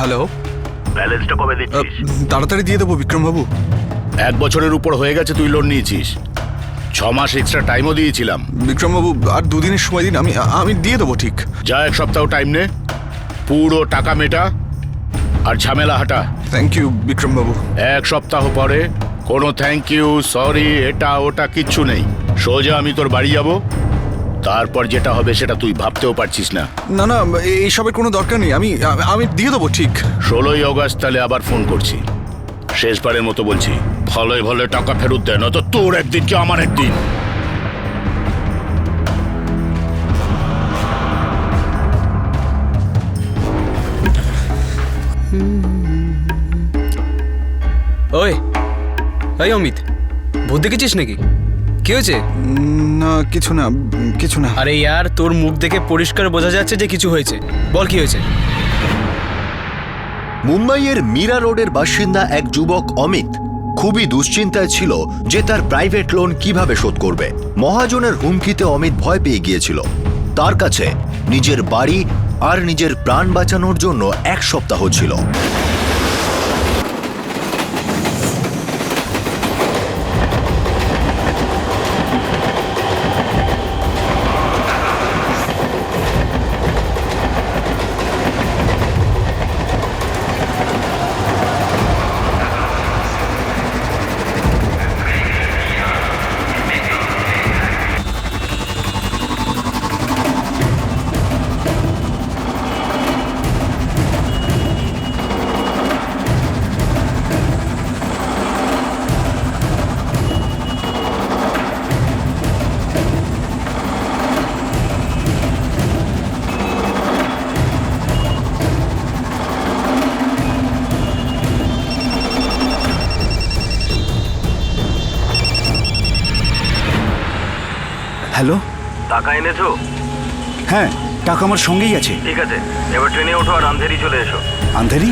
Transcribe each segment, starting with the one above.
Hello, ব্যালেন্সটা কবে দিচ্ছিস? তাড়াতাড়ি দিয়ে দেবো বিক্রমবাবু। 1 বছরের উপর হয়ে গেছে তুই লোন নিয়েছিস। 6 মাস এক্সট্রা টাইমও দিয়েছিলাম। বিক্রমবাবু আর 2 দিনের সময় দিন, আমি দিয়ে দেবো ঠিক। যা 1 সপ্তাহ টাইম নে, পুরো টাকা মেটা আর ঝামেলা হাঁটা। Thank you বিক্রমবাবু। 1 সপ্তাহ পরে কোনো থ্যাংক ইউ, সরি, এটা ওটা কিচ্ছু নেই। সোজা আমি তোর বাড়ি যাব, তারপর যেটা হবে সেটা তুই ভাবতেও পারছিস না। না না, এইসবের কোনো দরকার নেই, আমি দিয়ে দেবো ঠিক। 16ই অগস্ট তাহলে আবার ফোন করছি, শেষবারের মতো বলছি, ভালোই ভালো টাকা ফেরত দেয়, না তো তোর একদিন কি আমার একদিন। ওই ওই অমিত, ভূত দেখেছিস নাকি? কি হয়েছে? না কিছু না। আরে ইয়ার, তোর মুখ দেখে পরিষ্কার বোঝা যাচ্ছে যে কিছু হয়েছে। বল কি হয়েছে? মুম্বাইয়ের মীরা রোডের বাসিন্দা এক যুবক অমিত খুবই দুশ্চিন্তায় ছিল যে তার প্রাইভেট লোন কিভাবে শোধ করবে। মহাজনের হুমকিতে অমিত ভয় পেয়ে গিয়েছিল। তার কাছে নিজের বাড়ি আর নিজের প্রাণ বাঁচানোর জন্য 1 সপ্তাহ ছিল। হ্যালো, টাকা এনেছো? হ্যাঁ টাকা আমার সঙ্গেই আছে। ঠিক আছে, এবার ট্রেনে ওঠো আর আন্ধেরি চলে এসো। আন্ধেরি?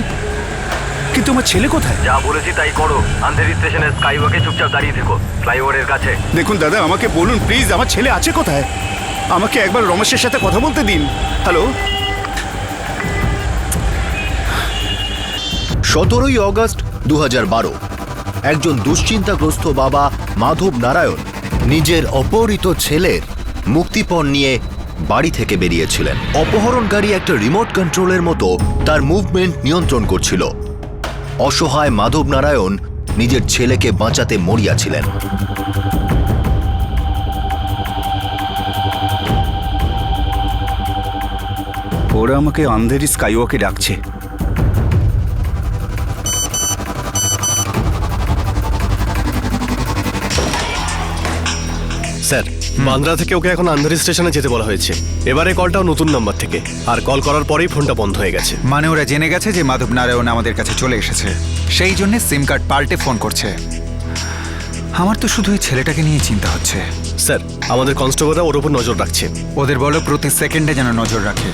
কিন্তু আমার ছেলে কোথায়? যা বলেছি তাই করো। আন্ধেরি স্টেশনের স্কাইওয়াকে চুপচাপ দাঁড়িয়ে থেকো, ফ্লাইওভারের কাছে। দেখুন দাদা, আমাকে বলুন প্লিজ, আমার ছেলে আছে কোথায়? আমাকে একবার রমেশের সাথে কথা বলতে দিন। হ্যালো। 17ই অগস্ট 2012 একজন দুশ্চিন্তাগ্রস্ত বাবা মাধব নারায়ণ নিজের অপহৃত ছেলের মুক্তিপণ নিয়ে বাড়ি থেকে বেরিয়েছিলেন। অপহরণকারী একটা রিমোট কন্ট্রোলের মতো তার মুভমেন্ট নিয়ন্ত্রণ করছিল। অসহায় মাধব নারায়ণ নিজের ছেলেকে বাঁচাতে মরিয়াছিলেন। ওরা আমাকে আন্ধেরি স্কাইওয়াকে ডাকছে। স্যার, বান্দ্রা থেকে ওকে এখন আন্ধেরি স্টেশনে যেতে বলা হয়েছে। এবারে কলটাও নতুন নাম্বার থেকে, আর কল করার পরেই ফোনটা বন্ধ হয়ে গেছে। মানে ওরা জেনে গেছে যে মাধব নারায়ণ আমাদের কাছে চলে এসেছে, সেই জন্য সিম কার্ড পাল্টে ফোন করছে। আমার তো শুধু এই ছেলেটাকে নিয়ে চিন্তা হচ্ছে। স্যার, আমাদের কনস্টেবলরা ওর উপর নজর রাখছে। ওদের বলো প্রতি সেকেন্ডে যেন নজর রাখে।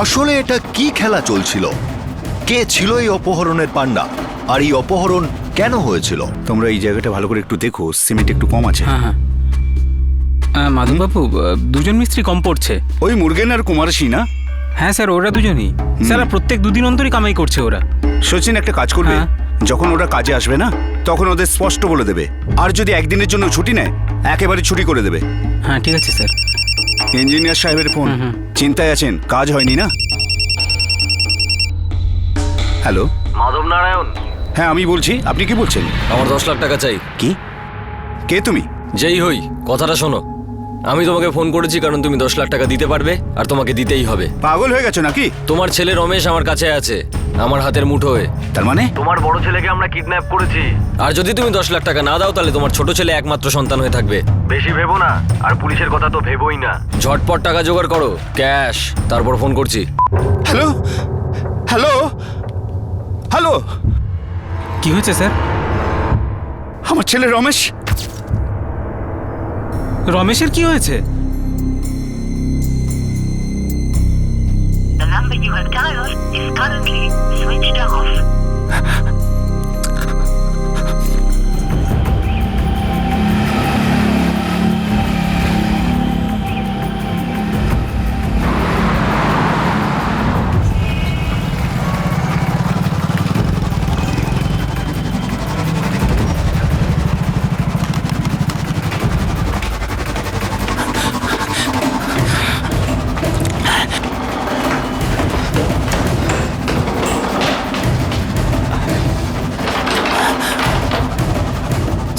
আসলে এটা কি খেলা চলছিল? কে ছিল এই অপহরণের পান্ডা, আর এই অপহরণ কেন হয়েছিল? তোমরা এই জায়গাটা ভালো করে একটু দেখো, সিমেন্ট একটু কম আছে। হ্যাঁ মাধববাবু, 2জন মিস্ত্রি কম পড়ছে। ওই মুরগেন আর কুমারসী না? হ্যাঁ স্যার, ওরা 2জনই। স্যার প্রত্যেক 2 দিন অন্তরই কামাই করছে ওরা। সচিন একটা কাজ করবে, হ্যাঁ। যখন ওরা কাজে আসবে না তখন ওদের স্পষ্ট বলে দেবে, আর যদি একদিনের জন্য ছুটি নেয় একেবারে ছুটি করে দেবে। হ্যাঁ ঠিক আছে স্যার। ইঞ্জিনিয়ার সাহেবের ফোন। চিন্তায় আছেন, কাজ হয়নি না? হ্যালো। মাধব নারায়ণ? হ্যাঁ আমি বলছি, আপনি কি বলছেন? আমার 10 লাখ টাকা চাই। কি? কে তুমি? যেই হই, কথাটা শোনো। আমি তোমাকে ফোন করেছি কারণ তুমি 10 লাখ টাকা দিতে পারবে আর তোমাকে দিতেই হবে। পাগল হয়ে গেছো নাকি? তোমার ছেলে রমেশ আমার কাছে আছে, আমার হাতের মুঠোয়। তার মানে তোমার বড় ছেলেকে আমরা কিডন্যাপ করেছি। আর যদি তুমি 10 লাখ টাকা না দাও তাহলে তোমার ছোট ছেলে একমাত্র সন্তান হয়ে থাকবে। বেশি ভেবো না, আর পুলিশের কথা তো ভেবোই না। ঝটপট টাকা জোগাড় করো, ক্যাশ, তারপর ফোন করছি। হ্যালো হ্যালো হ্যালো, কি হয়েছে স্যার? আমার ছেলে রমেশ। রমেশের কি হয়েছে? The number you have dialed is currently switched off.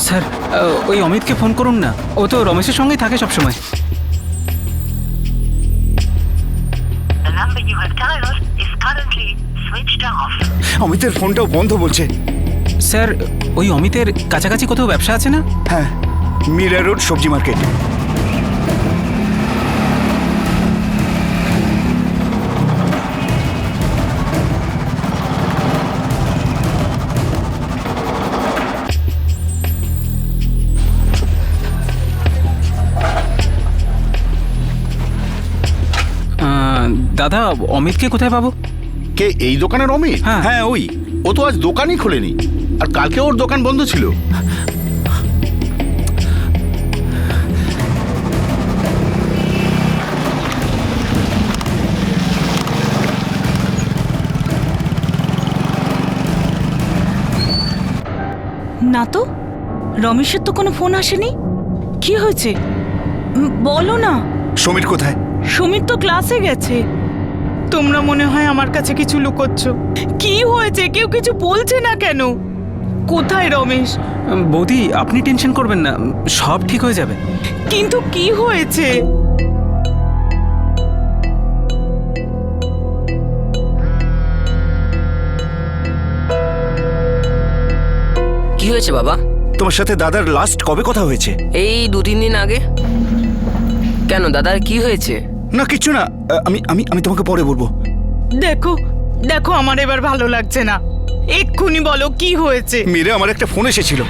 Sir ওই অমিতকে ফোন করুন না, ও তো রমেশের সঙ্গেই থাকে সবসময়। The number you have dialed is currently switched off. অমিতের ফোনটাও বন্ধ বলছে। স্যার ওই অমিতের কাছাকাছি কোথাও ব্যবসা আছে না? হ্যাঁ, মিরা রোড সবজি মার্কেট। দাদা অমিতকে কোথায় পাবো? কে এই দোকানের অমিত? হ্যাঁ। হ্যাঁ ওই। ও তো আজ দোকানই খোলেনি, আর কালকে ওর দোকান বন্ধ ছিল। না তো, রমেশের তো কোনো ফোন আসেনি। কি হয়েছে বলো না। সমীর কোথায়? সমীর তো ক্লাসে গেছে। তোমরা মনে হয় আমার কাছে কিছু লুকোচ্ছ। কি হয়েছে? কেউ কিছু বলছে না কেন? কোথায় রমেশ? বৌদি আপনি টেনশন করবেন না, সব ঠিক হয়ে যাবে। কিন্তু কি হয়েছে? কি হয়েছে বাবা? তোমার সাথে দাদার লাস্ট কবে কথা হয়েছে? এই 2-3 দিন আগে। কেন দাদার কি হয়েছে? না কিচ্ছু না, আমি আমি আমি তোমাকে পরে বলবো। দেখো দেখো, আমার এবার ভালো লাগছে না। এক্ষুনি বলো কি হয়েছে। মিরে আমার একটা ফোন এসেছিল,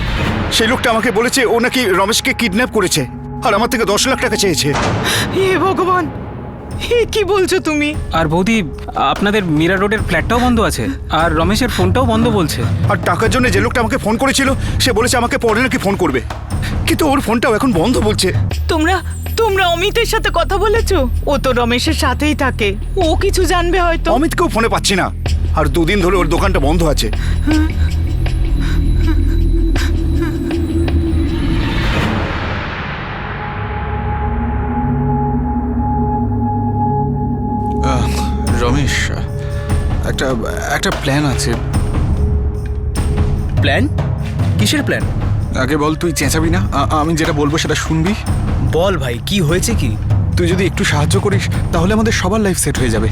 সেই লোকটা আমাকে বলেছে ও নাকি রমেশকে কিডন্যাপ করেছে আর আমার থেকে 10 লাখ টাকা চেয়েছে। হে ভগবান, হে কি বলছো তুমি? আর বৌদি আপনাদের মীরা রোডের ফ্ল্যাটটাও বন্ধ আছে, আর রমেশের ফোনটাও বন্ধ বলছে। আর টাকার জন্য যে লোকটা আমাকে ফোন করেছিল সে বলেছে আমাকে পরে নাকি ফোন করবে, কিন্তু ওর ফোনটাও এখন বন্ধ বলছে। তোমরা তোমরা অমিতের সাথে কথা বলেছো? ও তো রমেশের সাথেই থাকে, ও কিছু জানবে হয়তো। অমিতকেও ফোনে পাচ্ছি না, আর 2 দিন ধরে ওর দোকানটা বন্ধ আছে। রমেশ, একটা একটা প্ল্যান আছে। প্ল্যান? কিসের প্ল্যান? আগে বল, তুই চেঁচাবি না, আমি যেটা বলবো সেটা শুনবি। বল ভাই, কি হয়েছে কি? তুই যদি একটু সাহায্য করিস তাহলে আমাদের সবার লাইফ সেট হয়ে যাবে।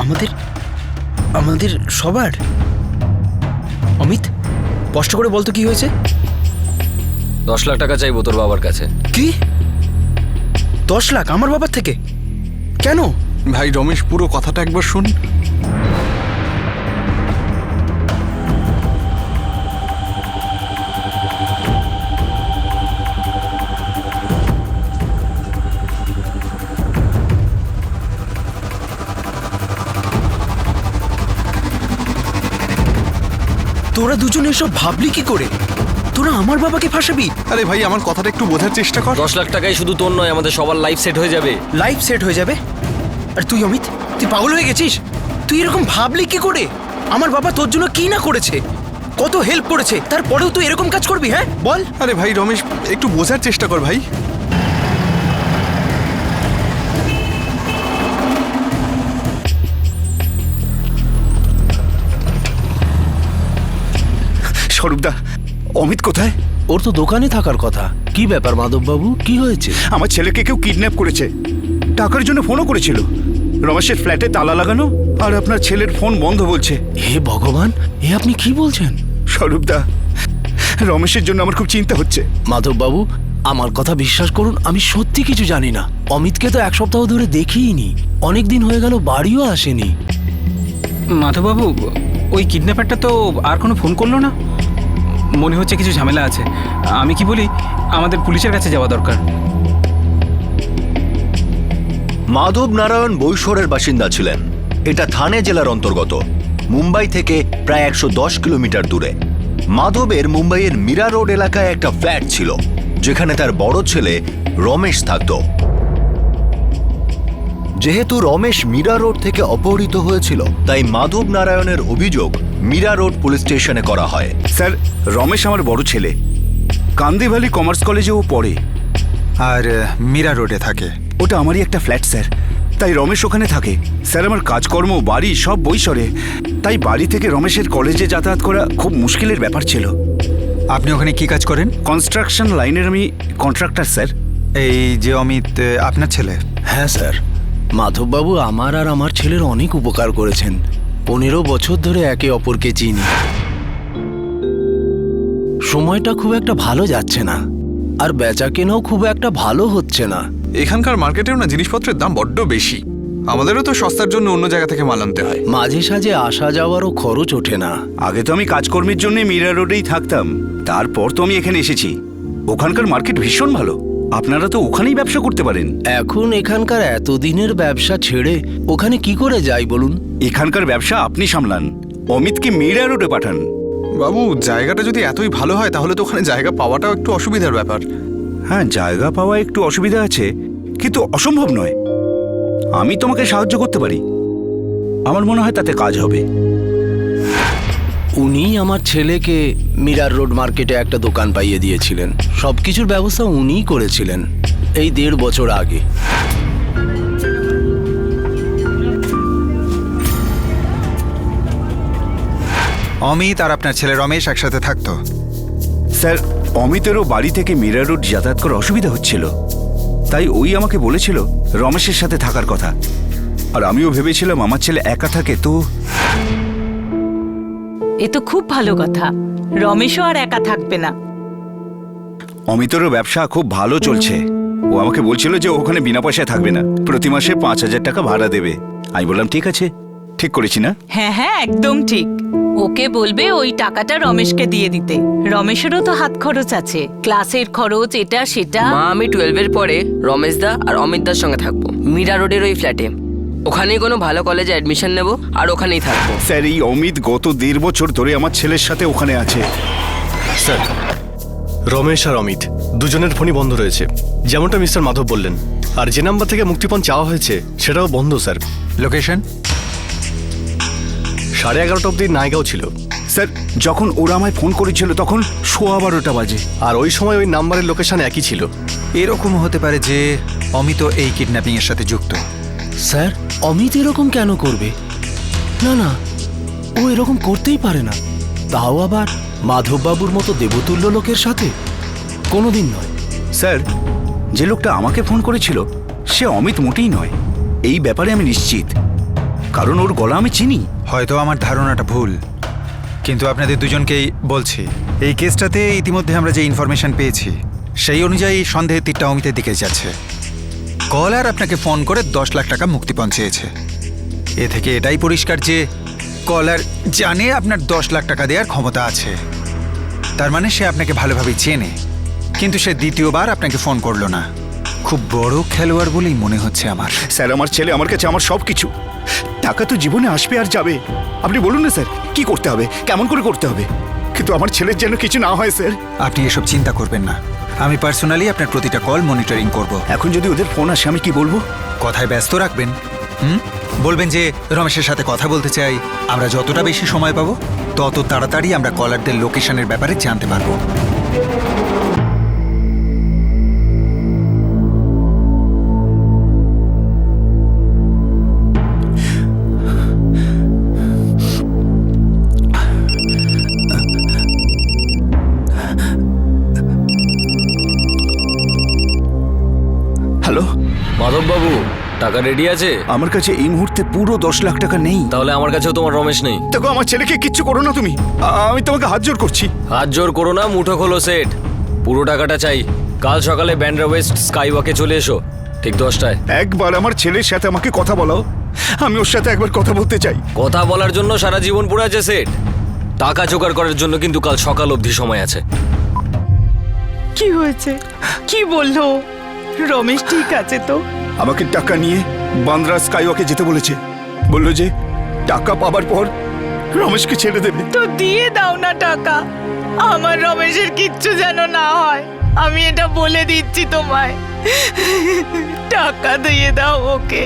আমাদের আমাদের সবার? অমিত স্পষ্ট করে বলতো কি হয়েছে। 10 লাখ টাকা চাইবো তোর বাবার কাছে। কি? 10 লাখ আমার বাবার থেকে? কেন? ভাই রমেশ, পুরো কথাটা একবার শুন। তোরা দুজন এসব ভাবলি কি করে? তোরা আমার বাবাকে ফাঁসাবি? আরে ভাই, আমার কথাটা একটু বোঝার চেষ্টা কর। 10 লাখ টাকায় শুধু তোর নয়, আমাদের সবার লাইফ সেট হয়ে যাবে। লাইফ সেট হয়ে যাবে? আর তুই অমিত, তুই পাগল হয়ে গেছিস? তুই এরকম ভাবলি কি করে? আমার বাবা তোর জন্য কি না করেছে, কত হেল্প করেছে, তারপরেও তুই এরকম কাজ করবি? হ্যাঁ বল। আরে ভাই রমেশ, একটু বোঝার চেষ্টা কর ভাই। স্বরূপদা, অমিত কোথায়? ওর তো দোকানে থাকার কথা। কি ব্যাপার মাধববাবু, কি হয়েছে? আমার ছেলেকে কেউ কিডন্যাপ করেছে, টাকার জন্য ফোনও করেছিল। রমেশের ফ্ল্যাটে তালা লাগানো, আর আপনার ছেলের ফোন বন্ধ বলছে। হে ভগবান, এ আপনি কি বলছেন? স্বরূপদা, রমেশের জন্য আমার খুব চিন্তা হচ্ছে। মাধববাবু, আমার কথা বিশ্বাস করুন, আমি সত্যি কিছু জানি না। অমিতকে তো 1 সপ্তাহ ধরে দেখিইনি, অনেক দিন হয়ে গেল, বাড়িও আসেনি। মাধববাবু, ওই কিডন্যাপারটা তো আর কোনো ফোন করলো না। মনে হচ্ছে কিছু ঝামেলা আছে। আমি কি বলি, আমাদের পুলিশের কাছে যাওয়া দরকার। মাধব নারায়ণ বৈশোরের বাসিন্দা ছিলেন। এটা থানে জেলার অন্তর্গত, মুম্বাই থেকে প্রায় 110 কিলোমিটার দূরে। মাধবের মুম্বাইয়ের মীরা রোড এলাকায় একটা ফ্ল্যাট ছিল, যেখানে তার বড় ছেলে রমেশ থাকত। যেহেতু রমেশ মীরা রোড থেকে অপহৃত হয়েছিল, তাই মাধব নারায়ণের অভিযোগ মীরা রোড পুলিশ স্টেশনে করা হয়। স্যার, রমেশ আমার বড় ছেলে, কান্দিভালি কমার্স কলেজে ও পড়ে। আর মীরা রোডে থাকে। ওটা আমারই একটা ফ্ল্যাট স্যার, তাই রমেশ ওখানে থাকে। স্যার, আমার কাজকর্ম, বাড়ি সব বৈশরে, তাই বাড়ি থেকে রমেশের কলেজে যাতায়াত করা খুব মুশকিলের ব্যাপার ছিল। আপনি ওখানে কি কাজ করেন? কনস্ট্রাকশন লাইনের আমি কন্ট্রাক্টর স্যার। এই যে অমিত আপনার ছেলে? হ্যাঁ স্যার, মাধববাবু আমার আর আমার ছেলের অনেক উপকার করেছেন। 15 বছর ধরে একে অপরকে চিনি। সময়টা খুব একটা ভালো যাচ্ছে না, আর বেচা কেনাও খুব একটা ভালো হচ্ছে না। এখানকার মার্কেটেও না জিনিসপত্রের দাম বড্ড বেশি। আমাদেরও তো সস্তার জন্য অন্য জায়গা থেকে মাল আনতে হয়। মাঝে সাঝে আসা যাওয়ারও খরচ ওঠে না। আগে তো আমি কাজকর্মের জন্য মীরা রোডেই থাকতাম, তারপর তো আমি এখানে এসেছি। ওখানকার মার্কেট ভীষণ ভালো, আপনারা তো ওখানেই ব্যবসা করতে পারেন। এখন এখানকার এতদিনের ব্যবসা ছেড়ে ওখানে কি করে যাই বলুন? এখানকার ব্যবসা আপনি সামলান, অমিতকে মীরা রোডে পাঠান। বাবু, জায়গাটা যদি এতই ভালো হয় তাহলে তো ওখানে জায়গা পাওয়াটাও একটু অসুবিধার ব্যাপার। হ্যাঁ, জায়গা পাওয়া একটু অসুবিধা আছে, কিন্তু অসম্ভব নয়। আমি তোমাকে সাহায্য করতে পারি, আমার মনে হয় তাতে কাজ হবে। উনি আমার ছেলেকে মিরার রোড মার্কেটে একটা দোকান পাইয়ে দিয়েছিলেন। সবকিছুর ব্যবস্থা উনিই করেছিলেন এই 1.5 বছর আগে। অমিত আর আপনার ছেলে রমেশ একসাথে থাকতো? স্যার, অমিতেরও বাড়ি থেকে মীরা রোড যাতায়াত করা অসুবিধা হচ্ছিল, তাই ওই আমাকে বলেছিল রমেশের সাথে থাকার কথা। আর আমিও ভেবেছিলাম আমার ছেলে একা থাকে তো। এ তো খুব ভালো কথা, রমেশও আর একা থাকবে না। অমিতেরও ব্যবসা খুব ভালো চলছে। ও আমাকে বলছিল যে ওখানে বিনা পয়সায় থাকবে না, প্রতি মাসে 5,000 টাকা ভাড়া দেবে। আমি বললাম ঠিক আছে, ঠিক করেছি না? হ্যাঁ হ্যাঁ, একদম ঠিক। ওকে বলবে ওই টাকাটা রমেশকে দিয়ে দিতে। রমেশেরও তো হাত খরচ আছে, ক্লাসের খরচ, এটা সেটা। মা, আমি 12-এর পরে রমেশ দা আর অমিত দার সঙ্গে থাকবো মীরা রোডের ওই ফ্ল্যাটে। ওখানেই কোনো ভালো কলেজে অ্যাডমিশন নেব আর ওখানেই থাকবো। স্যার, এই অমিত গত 1.5 বছর ধরে আমার ছেলের সাথে ওখানে আছে। স্যার, রমেশ আর অমিত দুজনের ফোনই বন্ধ রয়েছে, যেমনটা মিস্টার মাধব বললেন। আর যে নাম্বার থেকে মুক্তিপণ চাওয়া হয়েছে সেটাও বন্ধ স্যার। লোকেশন? 11:30 অব্দি নায়গাঁও ছিল। স্যার, যখন ওরা আমায় ফোন করেছিল তখন 12:15 বাজে। আর ওই সময় ওই নাম্বারের লোকেশন একই ছিল। এরকমও হতে পারে যে অমিত এই কিডন্যাপিং এর সাথে যুক্ত। স্যার, অমিত এরকম কেন করবে? না না, ও এরকম করতেই পারে না, তাও আবার মাধববাবুর মতো দেবতুল্য লোকের সাথে। কোনোদিন নয়। স্যার, যে লোকটা আমাকে ফোন করেছিল সে অমিত মোটেই নয়, এই ব্যাপারে আমি নিশ্চিত, কারণ ওর গলা আমি চিনি। হয়তো আমার ধারণাটা ভুল, কিন্তু আপনাদের দুজনকেই বলছি, এই কেসটাতে ইতিমধ্যে আমরা যে ইনফরমেশন পেয়েছি সেই অনুযায়ী সন্দেহের তীরটা অমিতের দিকে যাচ্ছে। কলার আপনাকে ফোন করে 10 লাখ টাকা মুক্তিপণ চেয়েছে। এ থেকে এটাই পরিষ্কার যে কলার জানে আপনার 10 লাখ টাকা দেওয়ার ক্ষমতা আছে। তার মানে সে আপনাকে ভালোভাবে চেনে, কিন্তু সে দ্বিতীয়বার আপনাকে ফোন করলো না। খুব বড় খেলোয়াড় বলেই মনে হচ্ছে আমার। স্যার, আমার ছেলে আমার কাছে আমার সব কিছু। টাকা তো জীবনে আসবে আর যাবে, আপনি বলুন না স্যার কি করতে হবে, কেমন করে করতে হবে, কিন্তু আমার ছেলের যেন কিছু না হয়। স্যার, আপনি এসব চিন্তা করবেন না, আমি পার্সোনালি আপনার প্রতিটা কল মনিটরিং করব। এখন যদি ওদের ফোন আসে আমি কি বলবো? কথায় ব্যস্ত রাখবেন। বলবেন যে রমেশের সাথে কথা বলতে চাই। আমরা যতটা বেশি সময় পাবো তত তাড়াতাড়ি আমরা কলারদের লোকেশনের ব্যাপারে জানতে পারবো। হ্যালো মাধববাবু, টাকা রেডি আছে? আমার কাছে এই মুহূর্তে পুরো 10 লাখ টাকা নেই। তাহলে আমার কাছেও তোমার রমেশ নেই। দেখো আমার ছেলেকে কিচ্ছু করো না তুমি, আমি তোমাকে হাত জোর করছি। হাত জোর করো না, মুঠো খোলো সেট। পুরো টাকাটা চাই। কাল সকালে ব্যান্ড্রা ওয়েস্ট স্কাইওয়াকে চলে এসো, ঠিক 10টায়। একবার আমার ছেলের সাথে আমাকে কথা বলাও, আমি ওর সাথে একবার কথা বলতে চাই। কথা বলার জন্য সারা জীবন পড়ে আছে সেট, টাকা জোগাড় করার জন্য কিন্তু কাল সকাল অবধি সময় আছে। কি হয়েছে? কি বললো? রমেশ ঠিক আছে তো? আমাকে টাকা নিয়ে বান্দ্রা স্কাইওয়াকে যেতে বলেছে, বললো যে টাকা পাবার পর রমেশকে ছেড়ে দেবে। তো দিয়ে দাও না টাকা, আমার রমেশের কিচ্ছু যেন না হয়। আমি এটা বলে দিচ্ছি তোমায়, টাকা দিয়ে দাও ওকে।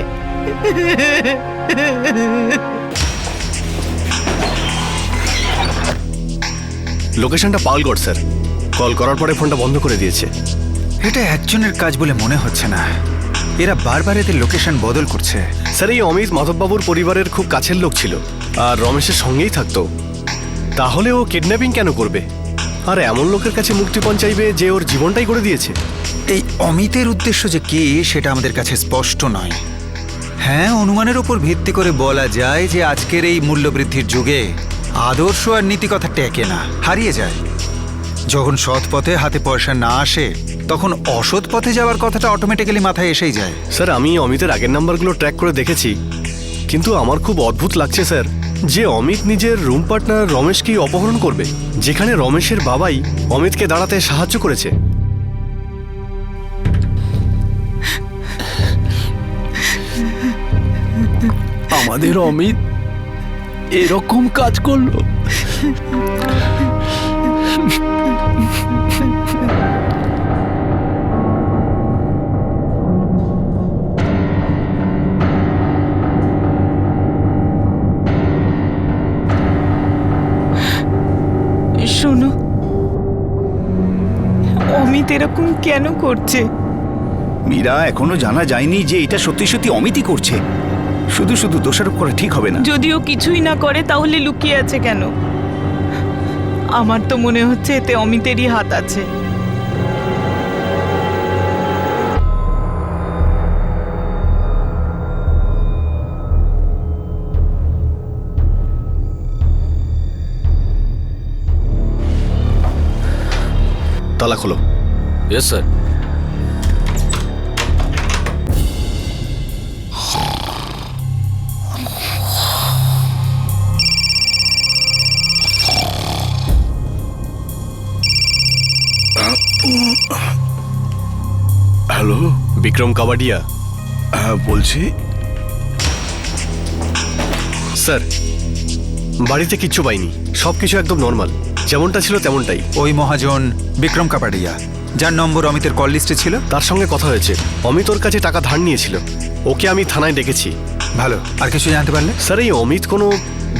লোকেশনটা পাওয়ালগড় স্যার। কল করার পরে ফোনটা বন্ধ করে দিয়েছে। এটা একজনের কাজ বলে মনে হচ্ছে না, এরা বারবার এদের লোকেশন বদল করছে। স্যার এই অমিত মাধববাবুর পরিবারের খুব কাছের লোক ছিল আর রমেশের সঙ্গেই থাকতো। তাহলে ও কিডন্যাপিং কেন করবে? আর এমন লোকের কাছে মুক্তিপণ চাইবে যে ওর জীবনটাই করে দিয়েছে। এই অমিতের উদ্দেশ্য যে কি সেটা আমাদের কাছে স্পষ্ট নয়। হ্যাঁ, অনুমানের উপর ভিত্তি করে বলা যায় যে আজকের এই মূল্যবৃদ্ধির যুগে আদর্শ আর নীতিকথা টেকে না, হারিয়ে যায়। যখন সৎ পথে হাতে পয়সা না আসে তখন অসৎ পথে যাওয়ার কথাটা অটোমেটিক্যালি মাথায় এসেই যায়। স্যার আমি অমিতের আগের নাম্বারগুলো ট্র্যাক করে দেখেছি, কিন্তু আমার খুব অদ্ভুত লাগছে স্যার যে অমিত নিজের রুম পার্টনার রমেশকেই অপহরণ করবে, যেখানে রমেশের বাবাই অমিতকে দাঁড়াতে সাহায্য করেছে। আমাদের অমিত এরকম কাজ করলো? শোনো, অমিত এরকম কেন করছে? মীরা, এখনো জানা যায়নি যে এটা সত্যি সত্যি অমিতই করছে। শুধু শুধু দোষারোপ করা ঠিক হবে না। যদিও কিছুই না করে তাহলে লুকিয়ে আছে কেন? আমার তো মনে হচ্ছে এতে অমিতেরই হাত আছে। তালা খোলো। Yes sir. Hello, Vikram Kapadia. হ্যাঁ বলছি। স্যার বাড়িতে কিচ্ছু পাইনি, সবকিছু একদম নর্মাল, যেমনটা ছিল তেমনটাই। ওই মহাজন বিক্রম কাপাডিয়া যার নম্বর অমিতের কল লিস্টে ছিল, তার সঙ্গে কথা হয়েছে। অমিত ওর কাছে টাকা ধার নিয়েছিল, ওকে আমি থানায় ডেকেছি। ভালো, আর কিছু জানতে পারলে? স্যার এই অমিত কোনো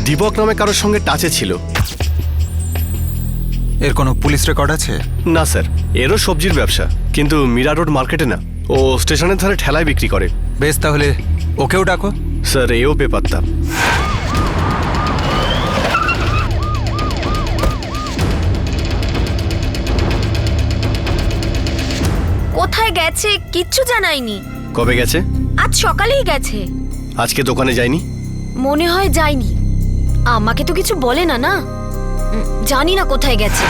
দীপক নামে কারোর সঙ্গে টাচে ছিল। এর কোনো পুলিশ রেকর্ড আছে? না স্যার, এরও সবজির ব্যবসা, কিন্তু মীরা রোড মার্কেটে না, ও স্টেশনের ধারে ঠেলায় বিক্রি করে। বেশ, তাহলে ওকেও ডাকো। স্যার এও বেপাত্তা। কোথায় গেছে কিচ্ছু জানায়নি। কবে গেছে? আজ সকালেই গেছে। আজকে দোকানে যায়নি? মনে হয় যায়নি, আমাকে তো কিছু বলে না। না জানি না কোথায় গেছে।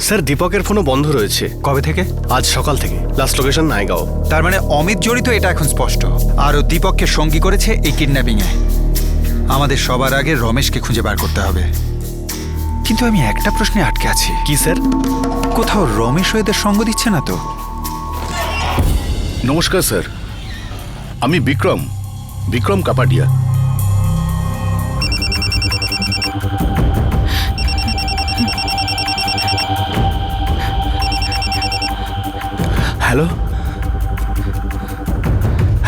স্যার দীপকের ফোনও বন্ধ রয়েছে। কবে থেকে? আজ সকাল থেকে। Last location Naigaon. তার মানে অমিত জড়িত, এটা এখন স্পষ্ট। আর ও দীপককে সঙ্গী করেছে এই কিডন্যাপিং এ। আমাদের সবার আগে রমেশকে খুঁজে বার করতে হবে। কিন্তু আমি একটা প্রশ্নে আটকে আছি। কি স্যার? কোথাও রমেশ এদের সঙ্গ দিচ্ছে না তো? নমস্কার স্যার, আমি বিক্রম কাপাডিয়া। হ্যালো,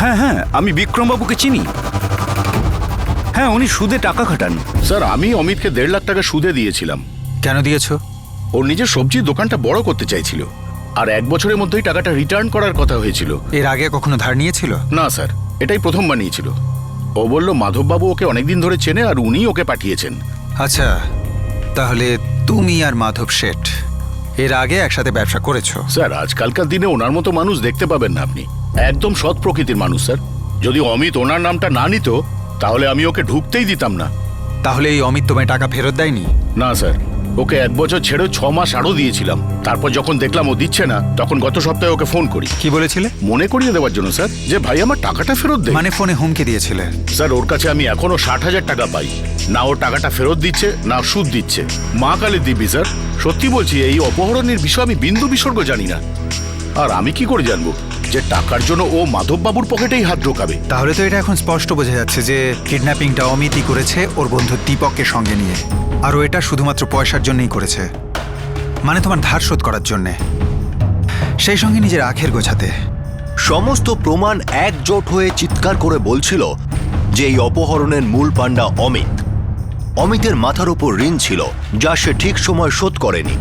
হ্যাঁ হ্যাঁ, আমি বিক্রমবাবুকে চিনি। হ্যাঁ, উনি সুদে টাকা খাটান। স্যার আমি অমিতকে 1.5 লাখ টাকা সুদে দিয়েছিলাম। কেন দিয়েছো? ওর নিজের সবজির দোকানটা বড় করতে চাইছিল, আর 1 বছরের মধ্যেই টাকাটা রিটার্ন করার কথা হয়েছিল। এর আগে কখনো ধার নিয়েছিল? না স্যার, এটাই প্রথম বানিয়েছিল। ও বলল মাধববাবু ওকে অনেকদিন ধরে চেনে আর উনি ওকে পাঠিয়েছেন। আচ্ছা, তাহলে তুমি আর মাধব শেঠ এর আগে একসাথে ব্যবসা করেছো? স্যার আজকালকার দিনে ওনার মতো মানুষ দেখতে পাবেন না আপনি। একদম সৎ প্রকৃতির মানুষ স্যার। যদি অমিত ওনার নামটা না নিত তাহলে আমি ওকে ঢুকতেই দিতাম না। তাহলে এই অমিত তোমায় টাকা ফেরত দেয়নি? না স্যার, ওকে 1 বছর ছেড়ে 6 মাস আরও দিয়েছিলাম। তারপর যখন দেখলাম ও দিচ্ছে না, তখন গত সপ্তাহে ওকে ফোন করি। কি বলেছিলে? মনে করিয়ে দেওয়ার জন্য স্যার, যে ভাই আমার টাকাটা ফেরত দে। মানে ফোনে হুমকি দিয়েছিলে? স্যার, ওর কাছে আমি এখনো 60,000 টাকা পাই না। ও টাকাটা ফেরত দিচ্ছে না সুদ দিচ্ছে। মা কালী দিব্যি স্যার, সত্যি বলছি এই অপহরণের বিষয়ে আমি বিন্দু বিসর্গ জানি না। আর আমি কি করে জানবো যে টাকার জন্য ও মাধববাবুর পকেটেই হাত ঢোকাবে? তাহলে তো এটা এখন স্পষ্ট বোঝা যাচ্ছে যে কিডন্যাপিংটা অমিতই করেছে ওর বন্ধু দীপককে সঙ্গে নিয়ে। আর ও এটা শুধুমাত্র পয়সার জন্যই করেছে, মানে তোমার ধার শোধ করার জন্যে, সেই সঙ্গে নিজের আখের গোছাতে। সমস্ত প্রমাণ একজোট হয়ে চিৎকার করে বলছিল যে এই অপহরণের মূল পাণ্ডা অমিত। অমিতের মাথার উপর ঋণ ছিল যা সে ঠিক সময় শোধ করেনি।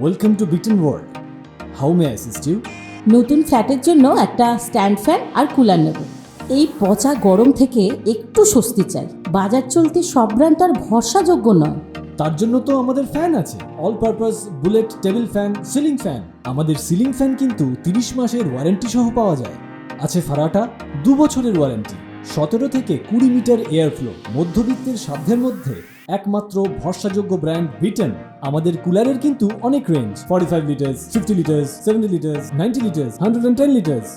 Welcome to Bitten world. How may assist you? নতুন ফ্ল্যাটের জন্য একটা স্ট্যান্ড ফ্যান আর কুলার নেব। এই পচা গরম থেকে একটু স্বস্তি চাই। বাজার চলতে সব ব্র্যান্ড তো আর ভরসাযোগ্য নয়। তার জন্য তো আমাদের ফ্যান আছে, all purpose bullet table fan, ceiling fan. আমাদের সিলিং ফ্যান কিন্তু 30 মাসের ওয়ারেন্টি সহ পাওয়া যায়। আছে ফারাটা 2 বছরের ওয়ারেন্টি, 17 থেকে 20 মিটার এয়ার ফ্লো, মধ্যবিত্তের সাধ্যের মধ্যে একমাত্র ভরসাযোগ্য ব্র্যান্ড বিটেন। আমাদের কুলারের কিন্তু অনেক range, 45 litres, 50 litres, 70 litres, 90 litres, 110 litres.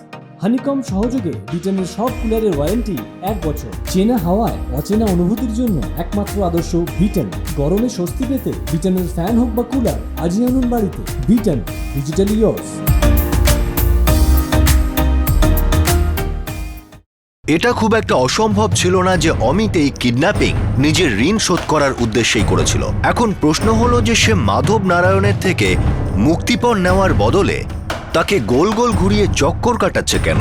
Honeycomb সহযোগে বিটেনের সব কুলারের ওয়ারেন্টি 1 বছর। চেনা হাওয়ায় অচেনা অনুভূতির জন্য একমাত্র আদর্শ বিটেন। গরমে স্বস্তি পেতে বিটেনের ফ্যান হোক বা কুলার আজই আনুন বাড়িতে। Beaten, digitally yours. এটা খুব একটা অসম্ভব ছিল না যে অমিত এই কিডন্যাপিং নিজের ঋণ শোধ করার উদ্দেশ্যেই করেছিল। এখন প্রশ্ন হলো যে সে মাধব নারায়ণের থেকে মুক্তিপণ নেওয়ার বদলে তাকে গোল গোল ঘুরিয়ে চক্কর কাটাচ্ছে কেন?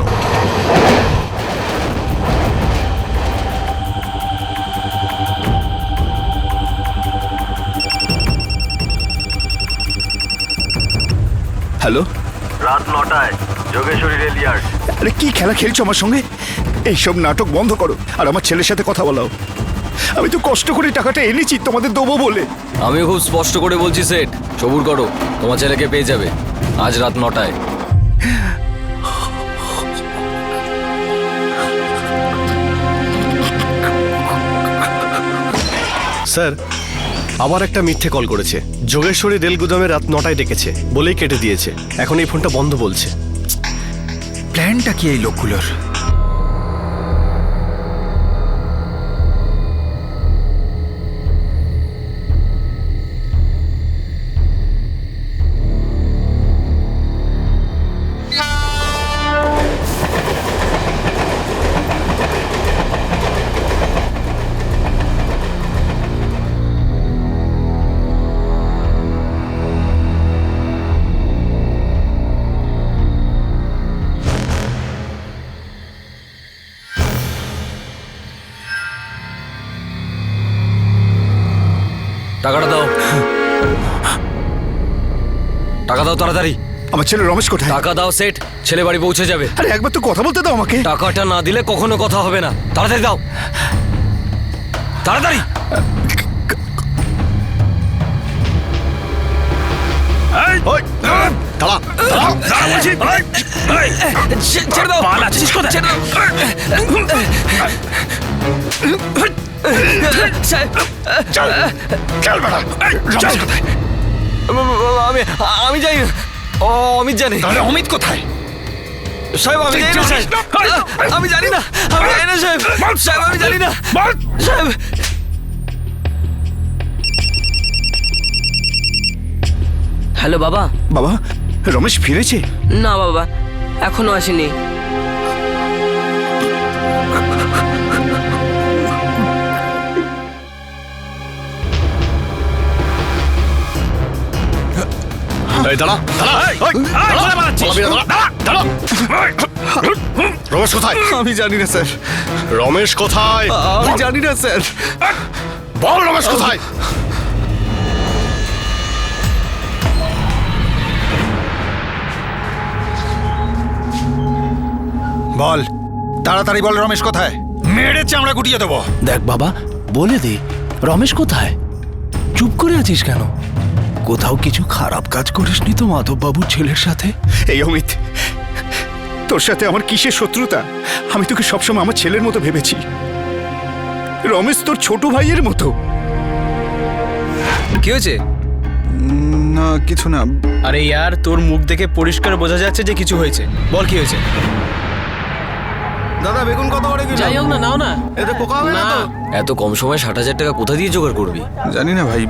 হ্যালো, রাত 9টায় যোগেশ্বরী রেল ইয়ার্ড। আরে কি খেলা খেলছো আমার সঙ্গে? এইসব নাটক বন্ধ করো আর আমার ছেলের সাথে কথা বলাও। আমি তো কষ্ট করে টাকাটা এনেছি তোমাদের দেবো বলে। আমিও খুব স্পষ্ট করে বলছি সেট, সবুর করো, তোমার ছেলেকে পেয়ে যাবে আজ রাত 9টায়। স্যার, আবার একটা মিথ্যে কল করেছে। যোগেশ্বরী রেল গুদামে রাত 9টায় ডেকেছে বলেই কেটে দিয়েছে। এখন এই ফোনটা বন্ধ বলছে। প্ল্যানটা কি এই লোকগুলোর? টাকাটা দাও, টাকা দাও তাড়াতাড়ি। আমার ছেলে রমেশ কোথায়? টাকা দাও সেট, ছেলে বাড়ি পৌঁছে যাবে। আরে একবার তো কথা বলতে দাও আমাকে। টাকাটা না দিলে কখনো কথা হবে না। তাড়াতাড়ি দাও, তাড়াতাড়ি। ছেড়ে দাও, পালাচ্ছিস কোথায়? ছেড়ে দাও। আমি জানি না, অমিত জানে। অমিত কোথায়? সাহেব আমি জানি না, সাহেব আমি জানি না, আমি জানি না সাহেব, সাহেব আমি জানি না সাহেব। হ্যালো বাবা। বাবা, রমেশ ফিরেছে? না বাবা, এখনো আসেনি। রমেশ কোথায়? আমি জানি না স্যার। রমেশ কোথায়? আমি জানি না স্যার। বল রমেশ কোথায়? বল, তাড়াতাড়ি বল, রমেশ কোথায়? মেরে চামড়া গুটিয়ে দেবো। দেখ বাবা, বলে দে রমেশ কোথায়? চুপ করে আছিস কেন? কোথাও কিছু খারাপ কাজ করিসনি তো মাধববাবুর ছেলের সাথে? এই অমিত, তোর সাথে আমার কিসের শত্রুতা? আমি তোকে সবসময় আমার ছেলের মতো ভেবেছি। রমেশ তোর ছোট ভাইয়ের মতো। কি হয়েছে? না কিছু না। আরে ইয়ার, তোর মুখ দেখে পরিষ্কার বোঝা যাচ্ছে যে কিছু হয়েছে। বল কি হয়েছে? দাদা বেগুন কত করে কিলো? যাই হোক না, নাও না। এতে পোকা হবে না তো? এত কম সময়ে 60,000 টাকা কোথা দিয়ে জোগাড় করবি? জানি না ভাই,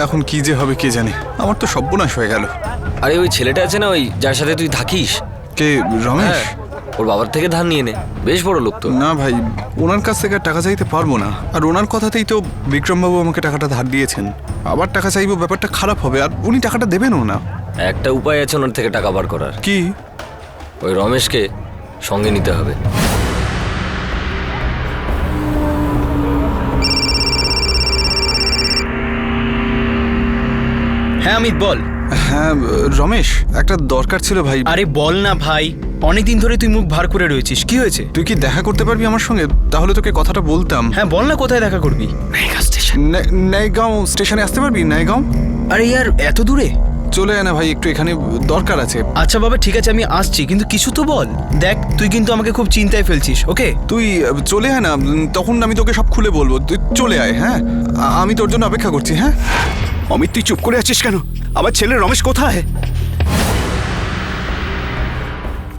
এখন কি যে হবে কে জানে। আমার তো সর্বনাশ হয়ে গেল। আরে ওই ছেলেটা আছে না, ওই যার সাথে তুই থাকিস। কে? রমেশ? হ্যাঁ, ওর বাবার থেকে ধার নিয়ে নে, বেশ বড় লোক তো। না ভাই, ওনার কাছ থেকে আর টাকা চাইতে পারবো না। আর ওনার কথাতেই তো বিক্রমবাবু আমাকে টাকাটা ধার দিয়েছেন। আবার টাকা চাইবো, ব্যাপারটা খারাপ হবে। আর উনি টাকাটা দেবেনও না। একটা উপায় আছে ওনার থেকে টাকা বার করার। কি? ওই রমেশকে সঙ্গে নিতে হবে। হ্যাঁ অমিত, বল। হ্যাঁ রমেশ, একটা দরকার ছিল ভাই। আরে বল না ভাই, অনেকদিন ধরে তুই মুখ ভার করে রয়েছিস। কি হয়েছে? তুই কি দেখা করতে পারবি আমার সঙ্গে? তাহলে তোকে কথাটা বলতাম। হ্যাঁ বল না, কোথায় দেখা করবি? নয়গাঁও স্টেশনে আসতে পারবি? নয়গাঁও। আরে ইয়ার, এত দূরে? চলে আয় না ভাই, একটু এখানে দরকার আছে। আচ্ছা বাবা, ঠিক আছে, আমি আসছি, কিন্তু কিছু তো বল। দেখ, তুই কিন্তু আমাকে খুব চিন্তায় ফেলছিস। ওকে, তুই চলে আয় না, তখন আমি তোকে সব খুলে বলবো। তুই চলে আয়। হ্যাঁ, আমি তোর জন্য অপেক্ষা করছি। হ্যাঁ অমিত, তুই চুপ করে আছিস কেন? আমার ছেলে রমেশ কোথায়?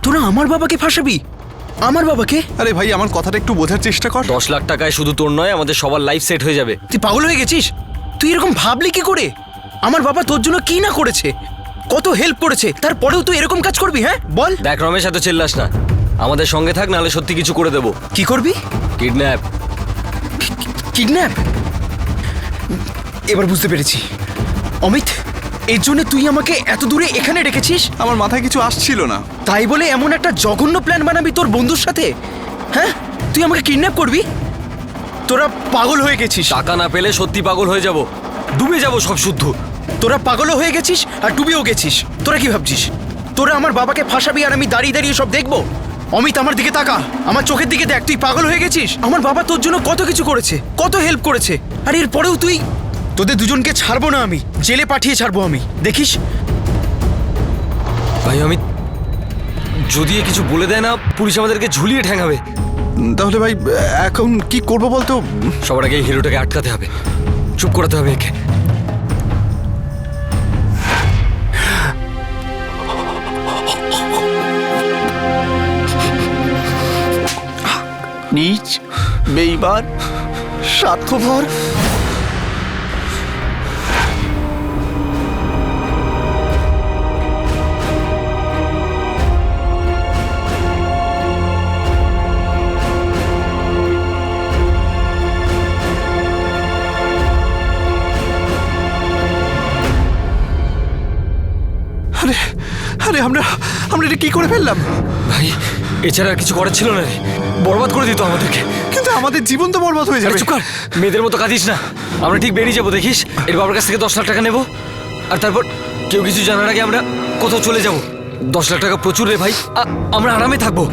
তোরা আমার বাবাকে ফাঁসাবি? আমার বাবাকে? আরে ভাই, আমার কথাটা একটু বোঝার চেষ্টা কর। 10 লাখ টাকায় শুধু তোর নয়, আমাদের সবার লাইফ সেট হয়ে যাবে। তুই পাগল হয়ে গেছিস? তুই এরকম ভাবলি কি করে? আমার বাবা তোর জন্য কি না করেছে, কত হেল্প করেছে, তারপরেও তুই এরকম কাজ করবি? হ্যাঁ বল। দেখ রমেশ, এত চিল্লাস না, আমাদের সঙ্গে থাক, নাহলে সত্যি কিছু করে দেবো। কি করবি? কিডন্যাপ। কিডন্যাপ? এবার বুঝতে পেরেছি। অমিত, এর জন্য তুই আমাকে এত দূরে এখানে রেখেছিস? আমার মাথায় কিছু আসছিল না। তাই বলে এমন একটা জঘন্য প্ল্যান বানাবি তোর বন্ধুর সাথে? হ্যাঁ, তুই আমাকে কিডন্যাপ করবি? তোরা পাগল হয়ে গেছিস। টাকা না পেলে সত্যি পাগল হয়ে যাব, ডুবে যাব সব শুদ্ধ। তোরা পাগলও হয়ে গেছিস আর ডুবেও গেছিস। তোরা কি ভাবছিস তোরা আমার বাবাকে ফাঁসাবি আর আমি দাঁড়িয়ে দাঁড়িয়ে সব দেখবো? অমিত, আমার দিকে তাকা, আমার চোখের দিকে দেখ। তুই পাগল হয়ে গেছিস? আমার বাবা তোর জন্য কত কিছু করেছে, কত হেল্প করেছে, আর এরপরেও তুই... তোদের দুজনকে ছাড়বো না আমি, জেলে পাঠিয়ে ছাড়বো আমি, দেখিস। ভাই অমিত, যদি এ কিছু বলে দেয় না, পুলিশ আমাদেরকে ঝুলিয়ে ঠ্যাঙাবে। তাহলে ভাই এখন কি করবো বলতো? সবার আগে এই হিরোটাকে আটকাতে হবে, চুপ করাতে হবে একে। নীচ, বেঈমান, স্বার্থপর। আরে আরে, আমরা এটা কি করে ফেললাম? ভাই, এছাড়া আর কিছু করার ছিল না রে, বরবাদ করে দিত আমাদেরকে। কিন্তু আমাদের জীবন তো বরবাদ হয়ে যাবে। চুপ কর, মেয়েদের মতো কাঁদিস না। আমরা ঠিক বেরিয়ে যাবো, দেখিস। এর বাবার কাছ থেকে 10 লাখ টাকা নেবো, আর তারপর কেউ কিছু জানার আগে আমরা কোথাও চলে যাব। 10 লাখ টাকা প্রচুর রে ভাই, আমরা আরামে থাকবো।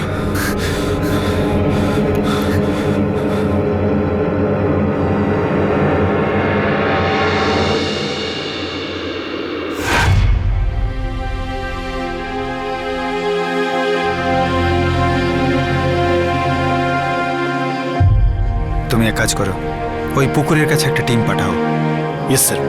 তুমি এক কাজ করো, ওই পুকুরের কাছে একটা টিম পাঠাও। Yes sir.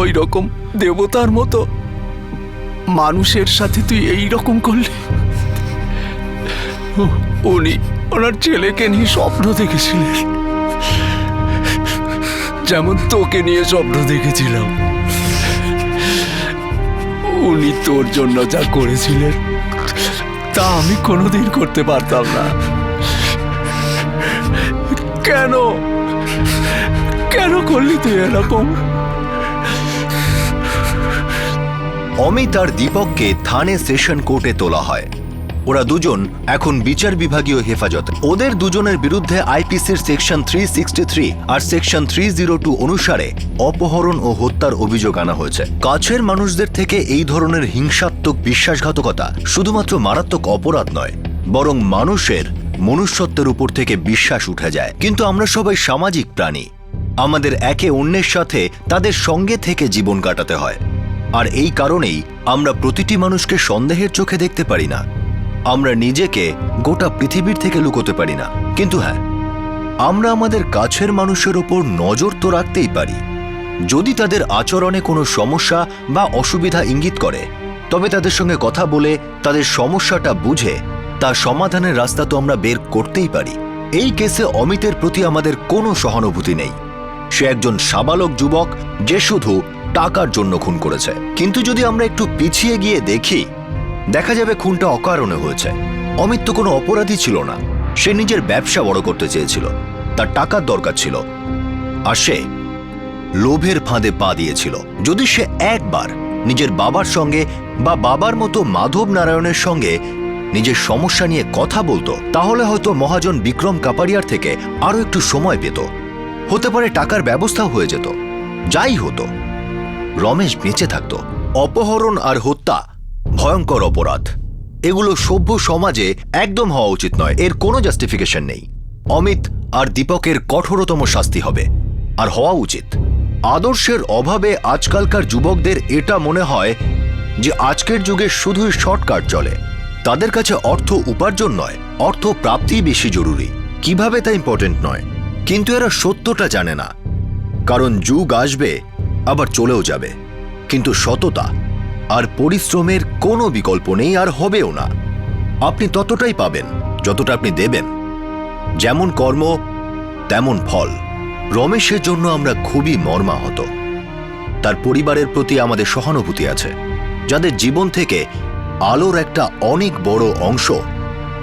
ওই রকম দেবতার মতো মানুষের সাথে তুই এই রকম করলি? উনি ওনার ছেলেকে নিয়ে স্বপ্ন দেখেছিলেন, যেমন তোকে নিয়ে স্বপ্ন দেখেছিলাম। উনি তোর জন্য যা করেছিলেন তা আমি কোনোদিন করতে পারতাম না। কেন কেন করলি তুই এরকম? অমিত আর দীপককে থানে সেশন কোর্টে তোলা হয়। ওরা দুজন এখন বিচার বিভাগীয় হেফাজতে। ওদের দুজনের বিরুদ্ধে আইপিসির সেকশন 363 আর সেকশন 302 অনুসারে অপহরণ ও হত্যার অভিযোগ আনা হয়েছে। কাছের মানুষদের থেকে এই ধরনের হিংসাত্মক বিশ্বাসঘাতকতা শুধুমাত্র মারাত্মক অপরাধ নয়, বরং মানুষের মনুষ্যত্বের উপর থেকে বিশ্বাস উঠে যায়। কিন্তু আমরা সবাই সামাজিক প্রাণী, আমাদের একে অন্যের সাথে তাদের সঙ্গে থেকে জীবন কাটাতে হয়। আর এই কারণেই আমরা প্রতিটি মানুষকে সন্দেহের চোখে দেখতে পারি না। আমরা নিজেকে গোটা পৃথিবীর থেকে লুকোতে পারি না। কিন্তু হ্যাঁ, আমরা আমাদের কাছের মানুষের ওপর নজর তো রাখতেই পারি। যদি তাদের আচরণে কোনো সমস্যা বা অসুবিধা ইঙ্গিত করে, তবে তাদের সঙ্গে কথা বলে তাদের সমস্যাটা বুঝে তা সমাধানের রাস্তা তো আমরা বের করতেই পারি। এই কেসে অমিতের প্রতি আমাদের কোনো সহানুভূতি নেই। সে একজন সাবালক যুবক যে শুধু টাকার জন্য খুন করেছে। কিন্তু যদি আমরা একটু পিছিয়ে গিয়ে দেখি, দেখা যাবে খুনটা অকারণে হয়েছে। অমিত তো কোনো অপরাধী ছিল না। সে নিজের ব্যবসা বড় করতে চেয়েছিল, তার টাকার দরকার ছিল, আর সে লোভের ফাঁদে পা দিয়েছিল। যদি সে একবার নিজের বাবার সঙ্গে বা বাবার মতো মাধব নারায়ণের সঙ্গে নিজের সমস্যা নিয়ে কথা বলতো, তাহলে হয়তো মহাজন বিক্রম কাপাড়িয়ার থেকে আরো একটু সময় পেত। হতে পারে টাকার ব্যবস্থাও হয়ে যেত। যাই হতো, রমেশ বেঁচে থাকত। অপহরণ আর হত্যা ভয়ঙ্কর অপরাধ। এগুলো সভ্য সমাজে একদম হওয়া উচিত নয়। এর কোনো জাস্টিফিকেশন নেই। অমিত আর দীপকের কঠোরতম শাস্তি হবে, আর হওয়া উচিত। আদর্শের অভাবে আজকালকার যুবকদের এটা মনে হয় যে আজকের যুগে শুধুই শর্টকাট চলে। তাদের কাছে অর্থ উপার্জন নয়, অর্থ প্রাপ্তি বেশি জরুরি। কিভাবে তা ইম্পর্টেন্ট নয়। কিন্তু এরা সত্যটা জানে না। কারণ যুগ আসবে, আবার চলেও যাবে, কিন্তু সততা আর পরিশ্রমের কোনো বিকল্প নেই, আর হবেও না। আপনি ততটাই পাবেন যতটা আপনি দেবেন। যেমন কর্ম তেমন ফল। রমেশের জন্য আমরা খুবই মর্মাহত। তার পরিবারের প্রতি আমাদের সহানুভূতি আছে, যাদের জীবন থেকে আলোর একটা অনেক বড় অংশ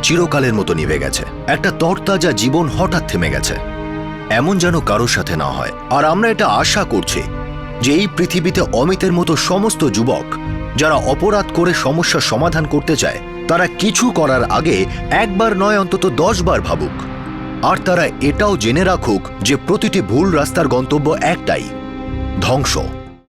চিরকালের মতো নিভে গেছে। একটা তরতাজা জীবন হঠাৎ থেমে গেছে। এমন যেন কারোর সাথে না হয়। আর আমরা এটা আশা করছি যে এই পৃথিবীতে অমিতের মতো সমস্ত যুবক যারা অপরাধ করে সমস্যার সমাধান করতে চায়, তারা কিছু করার আগে একবার নয় অন্তত 10 বার ভাবুক। আর তারা এটাও জেনে রাখুক যে প্রতিটি ভুল রাস্তার গন্তব্য একটাই, ধ্বংস।